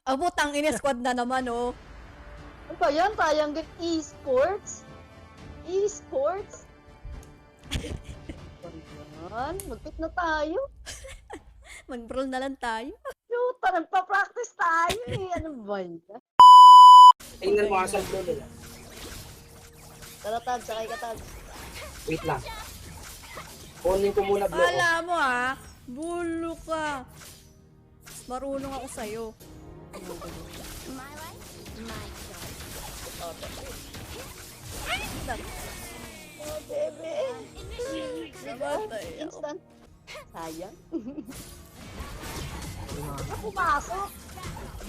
Abo, tangina, squad na naman, oh. Ano ba yan? Triangle esports? Esports? Ayan, mag-pick na tayo. Mag-brawl na lang tayo. Shoota, nagpa-practice tayo eh. Ano ba yan? Tingnan mo asal doon nila. Tara, Tad, sakay ka, Tad. Wait lang. Kunin ko muna block. Kala mo, ha? Bulo ka. Marunong ako sa'yo. My life, my choice. Oh, bebe. Diba tayo? Instant. Sayang. Ano pumasok?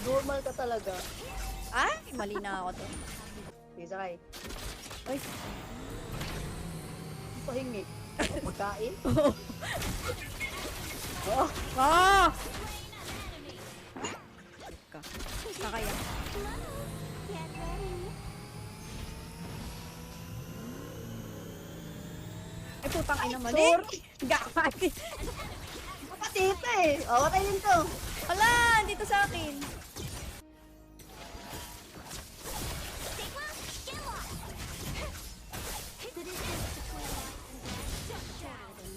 Normal ka talaga. Ay, mali na ako to. Sige, sakay. Ay. Pahingi. Magkain? Oh. Ah! Ka. Kakaya. Get ready. Ay, putang ina mali. Sorry. Gakay. Kapatita eh. O, okay din to. Ala, dito sa akin.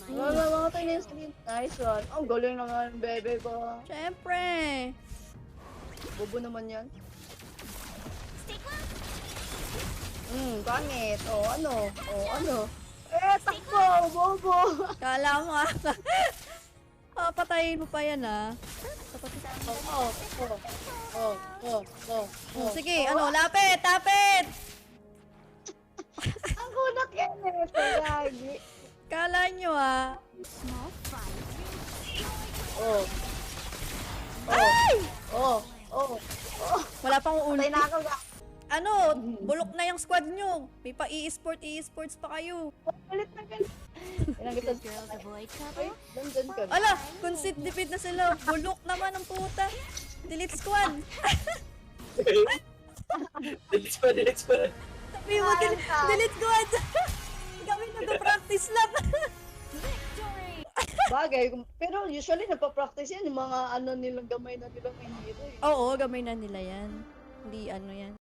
Wala, mga tayo na yung sabihin. Nice one. Ang galing naman, bebe ko. Siyempre. Bobo naman yan. Pangit. O, ano? O, ano? Takbo! Bobo! Kala mo, ah. Patayin mo pa yan, ah. Sige, ano, lapit, lapit! Ang kunak yan eh. Palagi. Kala nyo, ah. Small fight. Oh. Ay! Oh. Oh. Oh. Wala pang Patay ulti. na ako. Ano, bulok na yung squad nyo. May pa e-sports pa kayo. Galit na galit. Ilang kita. Girls avoid Ay, trouble. nandun ka. Ala, concede defeat na sila. Bulok naman ang puta. Delete squad. Delete pa, delete pa. Sabi mo, delete squad. Kami nag-practice lang. Bagay. Pero usually napapractice yan. Yung mga ano nilang gamay na nilang may hero eh. Oo, gamay na nila yan. Hindi ano yan.